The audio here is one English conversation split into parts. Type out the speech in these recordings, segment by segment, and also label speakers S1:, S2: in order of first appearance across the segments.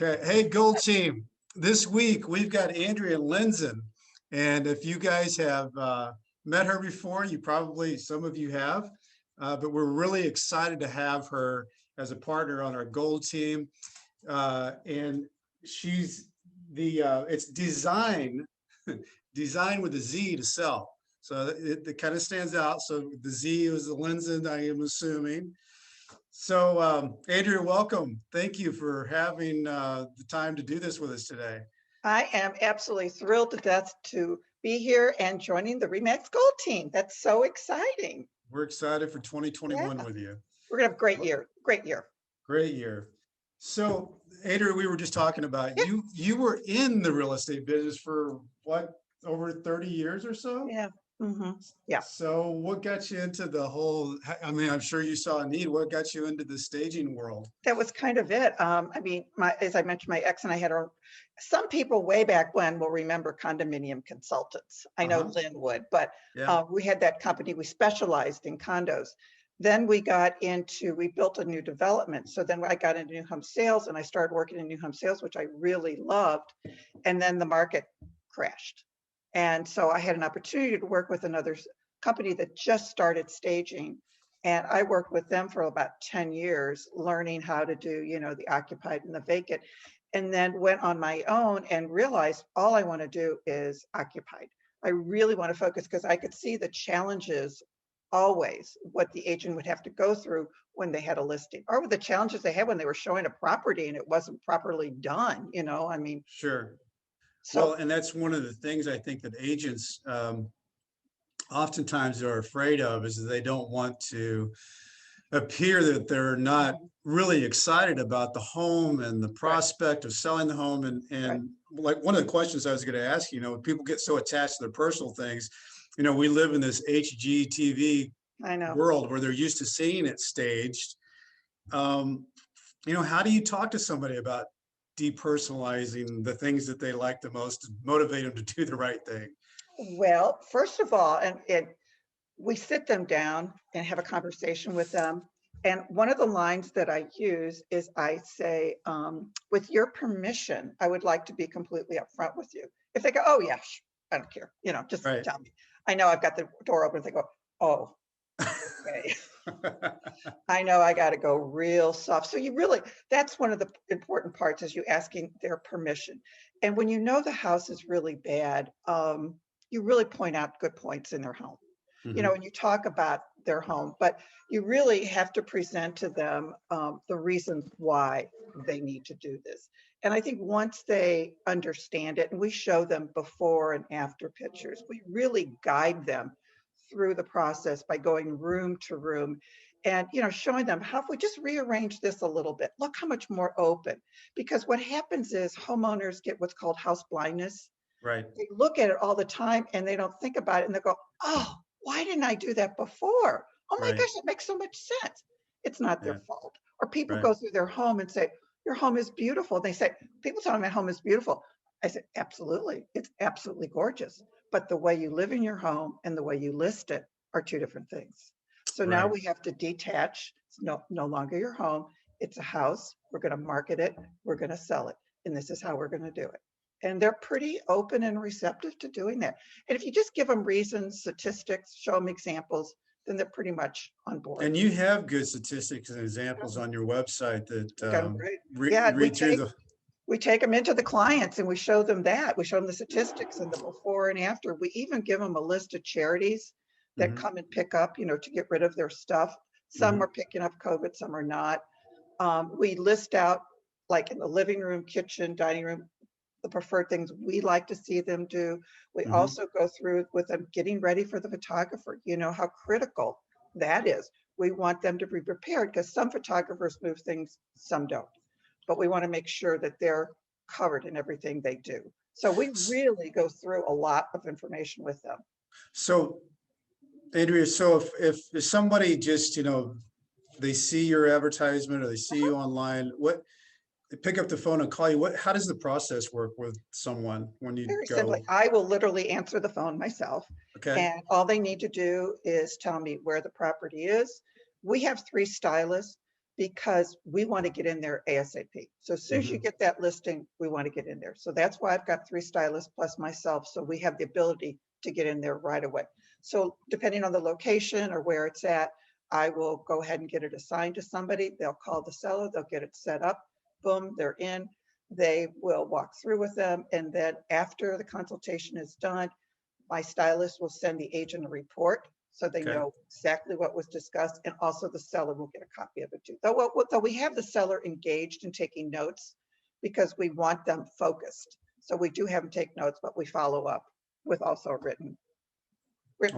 S1: Okay. Hey, Gold Team. This week we've got Andrea Lenzen. And if you guys have met her before, some of you have, but we're really excited to have her as a partner on our Gold Team. And she's it's design, design with a Z to sell. So it kind of stands out. So the Z is the Lenzen, I am assuming. So, Andrea, welcome. Thank you for having the time to do this with us today.
S2: I am absolutely thrilled to death to be here and joining the Remax Gold Team. That's so exciting.
S1: We're excited for 2021 with you.
S2: We're gonna have a great year. Great year.
S1: Great year. So, Andrea, we were just talking about you were in the real estate business for what, over 30 years or so?
S2: Yeah. Yeah.
S1: So what got you into the whole, I mean, I'm sure you saw a need. What got you into the staging world?
S2: That was kind of it. I mean, as I mentioned, my ex and I had some people way back when will remember condominium consultants. I know Lynn would, but we had that company. We specialized in condos. Then we built a new development. So then I got into new home sales and I started working in new home sales, which I really loved. And then the market crashed. And so I had an opportunity to work with another company that just started staging. And I worked with them for about 10 years, learning how to do, the occupied and the vacant, and then went on my own and realized all I want to do is occupied. I really want to focus because I could see the challenges always, what the agent would have to go through when they had a listing, or with the challenges they had when they were showing a property and it wasn't properly done, I mean.
S1: Sure.
S2: So,
S1: well, and that's one of the things I think that agents oftentimes are afraid of, is that they don't want to appear that they're not really excited about the home and the prospect of selling the home. And like one of the questions I was going to ask, when people get so attached to their personal things, we live in this HGTV world where they're used to seeing it staged. How do you talk to somebody about depersonalizing the things that they like the most to motivate them to do the right thing?
S2: Well, first of all, and we sit them down and have a conversation with them. And one of the lines that I use is I say, with your permission, I would like to be completely upfront with you. If they go, oh yeah, I don't care, just tell me. I know I've got the door open. They go, oh, okay. I know I got to go real soft. So that's one of the important parts, is you asking their permission. And when you know the house is really bad, you really point out good points in their home. And you talk about their home, but you really have to present to them the reasons why they need to do this. And I think once they understand it, and we show them before and after pictures, we really guide them through the process by going room to room and showing them, how if we just rearrange this a little bit, look how much more open. Because what happens is homeowners get what's called house blindness.
S1: Right.
S2: They look at it all the time and they don't think about it, and they go, oh, why didn't I do that before? Oh my gosh, it makes so much sense. It's not their fault. Or people go through their home and say, your home is beautiful. They say, people tell me my home is beautiful. I said, absolutely. It's absolutely gorgeous. But the way you live in your home and the way you list it are two different things. So now we have to detach. It's no longer your home. It's a house. We're going to market it. We're going to sell it. And this is how we're going to do it. And they're pretty open and receptive to doing that. And if you just give them reasons, statistics, show them examples, then they're pretty much on board.
S1: And you have good statistics and examples on your website that
S2: we take them into the clients and we show them that. We show them the statistics and the before and after. We even give them a list of charities that come and pick up, to get rid of their stuff. Some are picking up COVID, some are not. We list out, like in the living room, kitchen, dining room, the preferred things we like to see them do. We also go through with them getting ready for the photographer, how critical that is. We want them to be prepared because some photographers move things, some don't. But we want to make sure that they're covered in everything they do. So we really go through a lot of information with them.
S1: So, Andrea, so if somebody just, they see your advertisement or they see you online, they pick up the phone and call you, how does the process work with someone when you
S2: Very
S1: go?
S2: simply, I will literally answer the phone myself.
S1: Okay.
S2: And all they need to do is tell me where the property is. We have 3 stylists because we want to get in there ASAP. So as soon as you get that listing, we want to get in there. So that's why I've got 3 stylists plus myself. So we have the ability to get in there right away. So depending on the location or where it's at, I will go ahead and get it assigned to somebody. They'll call the seller, they'll get it set up. Boom, they're in. They will walk through with them. And then after the consultation is done, my stylist will send the agent a report so they know exactly what was discussed, and also the seller will get a copy of it too. Though we have the seller engaged in taking notes because we want them focused. So we do have them take notes, but we follow up with also a written
S1: Well,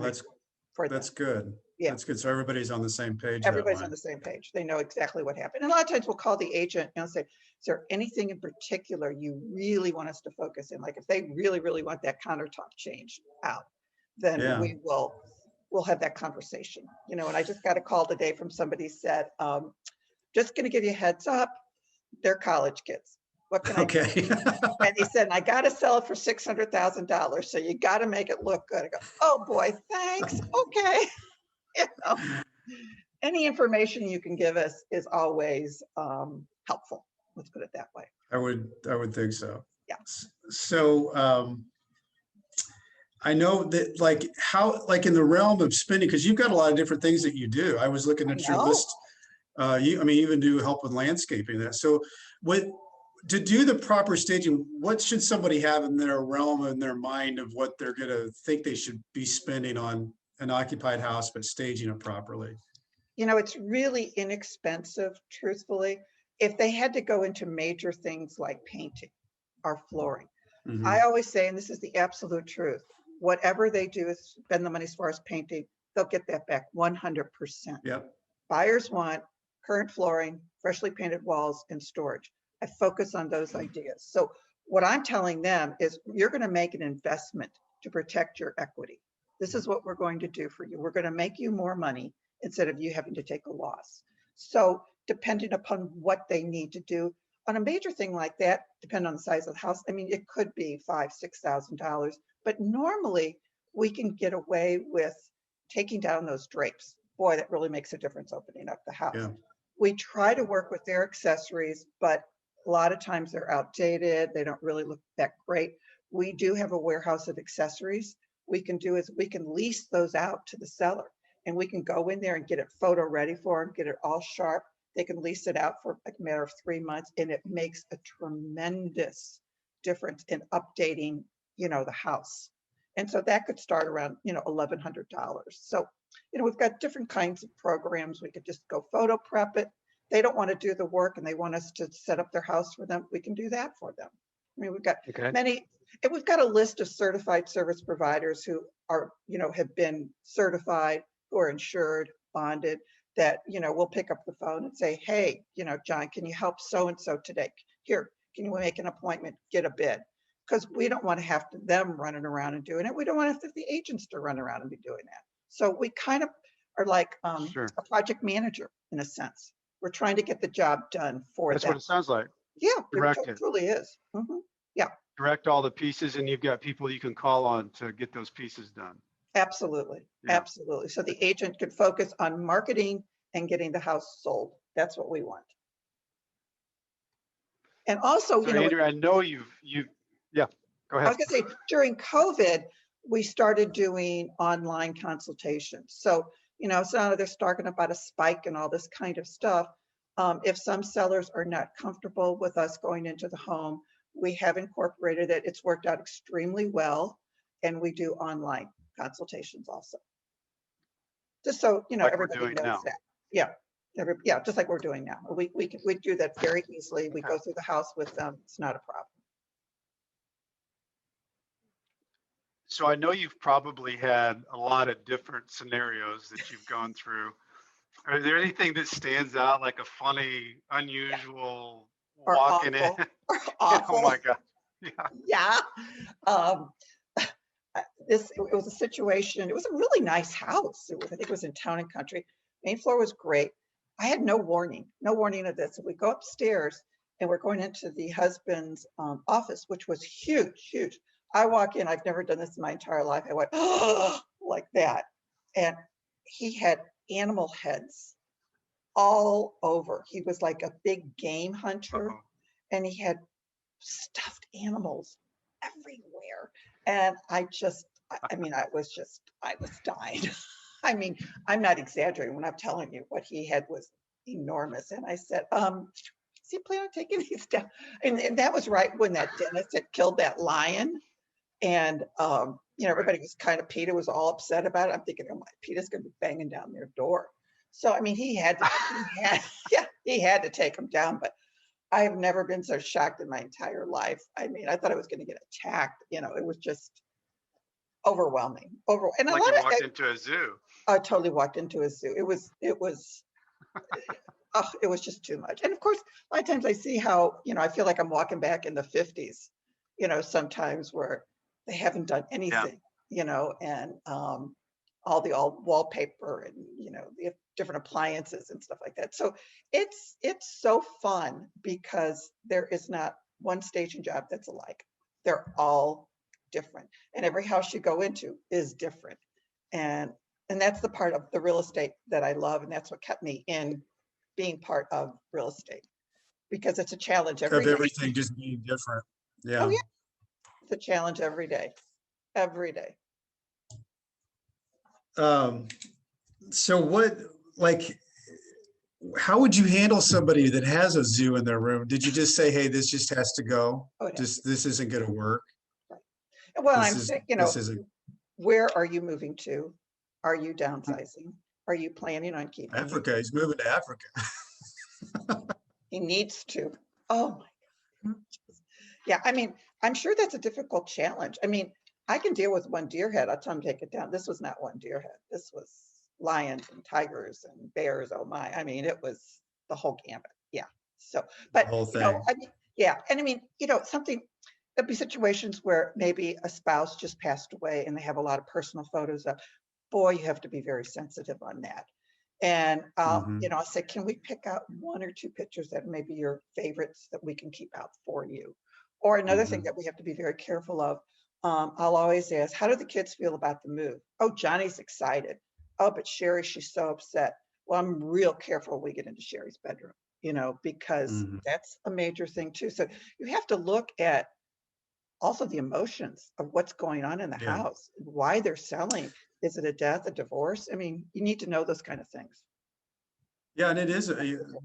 S2: for
S1: that's
S2: them.
S1: good.
S2: Yeah.
S1: That's good. So everybody's on the same page.
S2: Everybody's on the same page. They know exactly what happened. And a lot of times we'll call the agent and say, is there anything in particular you really want us to focus in? Like if they really, really want that countertop changed out, then
S1: Yeah.
S2: we'll have that conversation. You know, and I just got a call today from somebody said, just going to give you a heads up, they're college kids. What can I do? And he said, I got to sell it for $600,000. So you got to make it look good. I go, oh boy, thanks. Okay. You know, any information you can give us is always helpful. Let's put it that way.
S1: I would think so.
S2: Yeah.
S1: So I know that like in the realm of spending, because you've got a lot of different things that you do. I was looking at your list. You even do help with landscaping that. So to do the proper staging, what should somebody have in their realm, in their mind of what they're going to think they should be spending on an occupied house, but staging it properly?
S2: You know, it's really inexpensive, truthfully. If they had to go into major things like painting or flooring, I always say, and this is the absolute truth, whatever they do is spend the money as far as painting, they'll get that back 100%.
S1: Yep.
S2: Buyers want current flooring, freshly painted walls, and storage. I focus on those ideas. So what I'm telling them is you're going to make an investment to protect your equity. This is what we're going to do for you. We're going to make you more money instead of you having to take a loss. So depending upon what they need to do on a major thing like that, depending on the size of the house, I mean, it could be $5,000, $6,000, but normally we can get away with taking down those drapes. Boy, that really makes a difference opening up the house.
S1: Yeah.
S2: We try to work with their accessories, but a lot of times they're outdated. They don't really look that great. We do have a warehouse of accessories. We can do is we can lease those out to the seller, and we can go in there and get it photo ready for them, get it all sharp. They can lease it out for a matter of 3 months, and it makes a tremendous difference in updating, you know, the house. And so that could start around, you know, $1,100. So, you know, we've got different kinds of programs. We could just go photo prep it. They don't want to do the work and they want us to set up their house for them. We can do that for them. I mean, we've got many, and we've got a list of certified service providers who are, you know, have been certified, who are insured, bonded, that, you know, we'll pick up the phone and say, hey, you know, John, can you help so-and-so today? Here, can you make an appointment, get a bid? Because we don't want to have them running around and doing it. We don't want to have the agents to run around and be doing that. So we kind of are like a project manager in a sense. We're trying to get the job done for them.
S3: That's what it sounds like.
S2: Yeah,
S3: Direct
S2: it truly is. Yeah.
S3: Direct all the pieces, and you've got people you can call on to get those pieces done.
S2: Absolutely.
S3: Yeah.
S2: Absolutely. So the agent could focus on marketing and getting the house sold. That's what we want. And also,
S3: So
S2: you know,
S3: Andrea, I know you've yeah, go ahead.
S2: I was going to say, during COVID, we started doing online consultations. So, you know, so they're talking about a spike and all this kind of stuff. If some sellers are not comfortable with us going into the home, we have incorporated it. It's worked out extremely well. And we do online consultations also. Just so, you know,
S3: Like
S2: everybody knows
S3: now.
S2: that. Yeah. Yeah, just like we're doing now. We do that very easily. We go through the house with them. It's not a problem.
S3: So I know you've probably had a lot of different scenarios that you've gone through. Are there anything that stands out, like a funny, unusual
S2: Or
S3: walking
S2: awful.
S3: in?
S2: Or awful.
S3: Oh my God. Yeah.
S2: Yeah. It was a situation. It was a really nice house. I think it was in Town and Country. Main floor was great. I had no warning of this. So we go upstairs and we're going into the husband's office, which was huge, huge. I walk in, I've never done this in my entire life. I went, oh, like that. And he had animal heads all over. He was like a big game hunter,
S3: Uh-oh.
S2: and he had stuffed animals everywhere. And I mean, I was dying. I mean, I'm not exaggerating when I'm telling you what he had was enormous. And I said, is he planning on taking these down? And that was right when that dentist had killed that lion. And, you know, everybody was kind of, Peter was all upset about it. I'm thinking, oh my, Peter's going to be banging down their door. So, I mean, yeah, he had to take them down, but I have never been so shocked in my entire life. I mean, I thought I was going to get attacked. You know, it was just overwhelming. And a
S3: Like you
S2: lot of,
S3: walked into a zoo.
S2: I totally walked into a zoo. Oh, it was just too much. And of course, a lot of times I see how, you know, I feel like I'm walking back in the 50s, you know, sometimes where they haven't done anything, you know, and all the old wallpaper and, you know, the different appliances and stuff like that. So it's so fun because there is not one staging job that's alike. They're all different. And every house you go into is different. And that's the part of the real estate that I love. And that's what kept me in being part of real estate, because it's a challenge every
S1: Of
S2: day.
S1: everything just being different.
S2: Oh
S1: Yeah.
S2: yeah, it's a challenge every day, every day.
S1: So what, like, how would you handle somebody that has a zoo in their room? Did you just say, hey, this just has to go?
S2: Oh, it has to
S1: This isn't going to work.
S2: Right. Well,
S1: This
S2: I'm
S1: is,
S2: saying, you know,
S1: this isn't
S2: where are you moving to? Are you downsizing? Are you planning on keeping it?
S1: Africa. He's moving to Africa.
S2: He needs to. Oh my God. Yeah, I mean, I'm sure that's a difficult challenge. I mean, I can deal with one deer head. I'll tell him to take it down. This was not one deer head. This was lions and tigers and bears. Oh my. I mean, it was the whole gambit. Yeah. So, but,
S1: whole
S2: you know,
S1: thing.
S2: I mean, yeah. And I mean, you know, there'd be situations where maybe a spouse just passed away and they have a lot of personal photos of. Boy, you have to be very sensitive on that. And,
S1: Mhm.
S2: you know, I'll say, can we pick out one or two pictures that may be your favorites that we can keep out for you? Or another thing
S1: Mhm.
S2: that we have to be very careful of, I'll always ask, how do the kids feel about the move? Oh, Johnny's excited. Oh, but Sherry, she's so upset. Well, I'm real careful when we get into Sherry's bedroom, you know, because
S1: Mhm.
S2: that's a major thing too. So you have to look at also the emotions of what's going on in the
S1: Yeah.
S2: house, why they're selling. Is it a death, a divorce? I mean, you need to know those kind of things.
S1: Yeah, and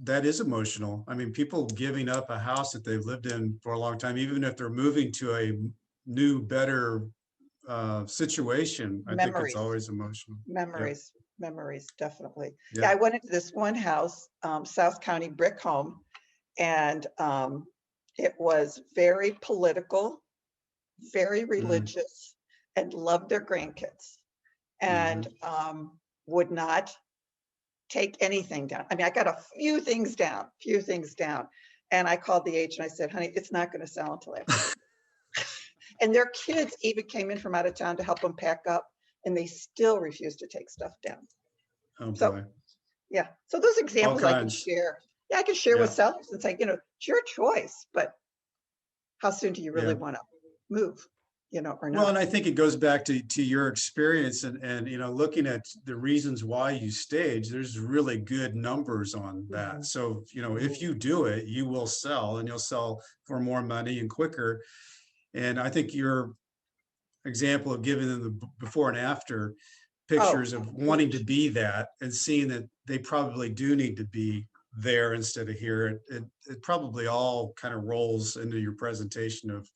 S1: that is emotional. I mean, people giving up a house that they've lived in for a long time, even if they're moving to a new, better situation, I think it's
S2: Memories,
S1: always emotional. Yeah.
S2: memories, memories, definitely. Yeah,
S1: Yeah.
S2: I went into this one house, South County brick home, and it was very political, very
S1: Mm.
S2: religious, and loved their grandkids, and
S1: Mhm.
S2: would not take anything down. I mean, I got a few things down. And I called the agent. I said, honey, it's not going to sell until after. And their kids even came in from out of town to help them pack up, and they still refused to take stuff down.
S1: Oh
S2: So,
S1: boy.
S2: yeah. So those
S1: All
S2: examples I can
S1: kinds.
S2: share. Yeah, I can share with
S1: Yeah.
S2: sellers and say, you know, it's your choice, but how soon do you really
S1: Yeah.
S2: want to move, you know, or
S1: Well,
S2: not?
S1: and I think it goes back to your experience and you know, looking at the reasons why you stage, there's really good numbers on that.
S2: Mhm.
S1: So, you know, if you do it, you will sell and you'll sell for more money and quicker. And I think your example of giving them the before and after
S2: Oh,
S1: pictures of wanting to be that and seeing that they probably do need to be there instead of here, it probably all kind of rolls into your presentation of,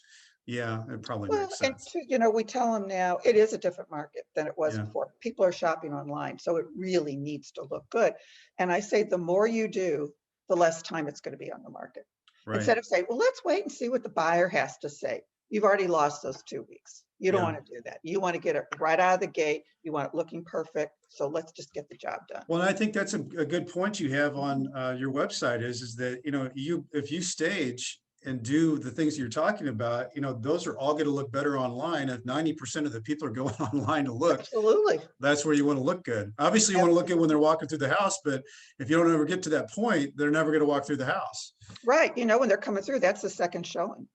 S1: yeah, it probably
S2: well,
S1: makes
S2: and
S1: sense.
S2: you know, we tell them now it is a different market than it was
S1: Yeah.
S2: before. People are shopping online, so it really needs to look good. And I say the more you do, the less time it's going to be on the market.
S1: Right.
S2: Instead of saying, well, let's wait and see what the buyer has to say. You've already lost those 2 weeks. You don't
S1: Yeah.
S2: want to do that. You want to get it right out of the gate. You want it looking perfect. So let's just get the job done.
S1: Well, I think that's a good point you have on your website is that, you know, if you stage and do the things you're talking about, you know, those are all going to look better online. If 90% of the people are going online to look,
S2: Absolutely.
S1: that's where you want to look good. Obviously, you want to look good when they're walking through the house, but if you don't ever get to that point, they're never going to walk through the house.
S2: Right. You know, when they're coming through, that's the second showing.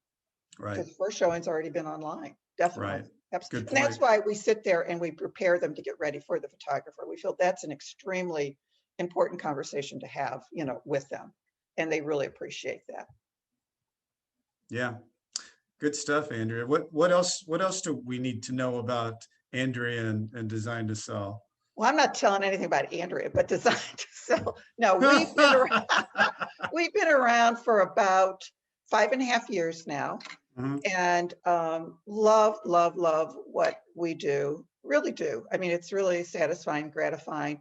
S1: Right.
S2: Because the first showing's already been online, definitely.
S1: Right. Good
S2: And that's
S1: point.
S2: why we sit there and we prepare them to get ready for the photographer. We feel that's an extremely important conversation to have, with them. And they really appreciate that.
S1: Yeah. Good stuff, Andrea. What else do we need to know about Andrea and Design to Sell?
S2: Well, I'm not telling anything about Andrea, but Dezign to Sell. No, we've been around for about 5.5 years now.
S1: Mhm.
S2: And love what we do, really do. I mean, it's really satisfying, gratifying.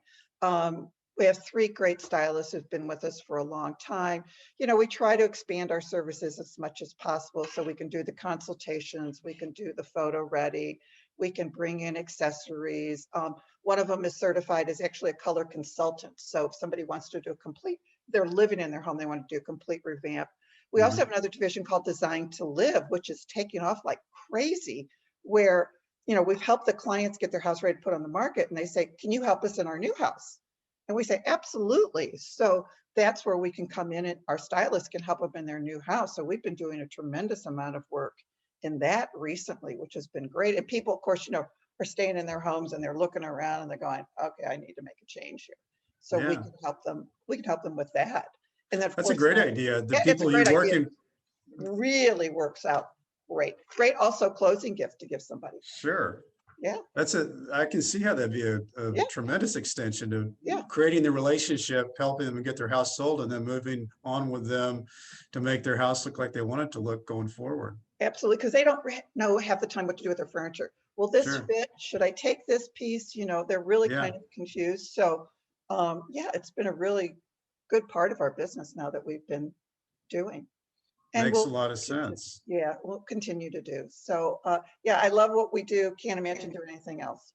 S2: We have 3 great stylists who've been with us for a long time. We try to expand our services as much as possible so we can do the consultations, we can do the photo ready, we can bring in accessories. One of them is certified as actually a color consultant. So if somebody wants to do a complete, they're living in their home, they want to do a complete revamp. We also have another division called Design to Live, which is taking off like crazy, where, we've helped the clients get their house ready to put on the market. And they say, can you help us in our new house? And we say, absolutely. So that's where we can come in and our stylists can help them in their new house. So we've been doing a tremendous amount of work in that recently, which has been great. And people, of course, are staying in their homes and they're looking around and they're going, okay, I need to make a change here. So we
S1: Yeah.
S2: can help them. We can help them with that. And then, of
S1: That's a
S2: course,
S1: great idea. The
S2: yeah, it's a
S1: people
S2: great
S1: you
S2: idea.
S1: working.
S2: Really works out great. Great also closing gift to give somebody.
S1: Sure.
S2: Yeah.
S1: I can see how that'd be a
S2: Yeah.
S1: tremendous extension to
S2: Yeah.
S1: creating the relationship, helping them get their house sold, and then moving on with them to make their house look like they want it to look going forward.
S2: Absolutely, because they don't know half the time what to do with their furniture. Will this
S1: Sure.
S2: fit? Should I take this piece? They're really
S1: Yeah.
S2: kind of confused. So yeah, it's been a really good part of our business now that we've been doing. And
S1: Makes a lot of sense.
S2: yeah, we'll continue to do. So yeah, I love what we do. Can't imagine doing anything else.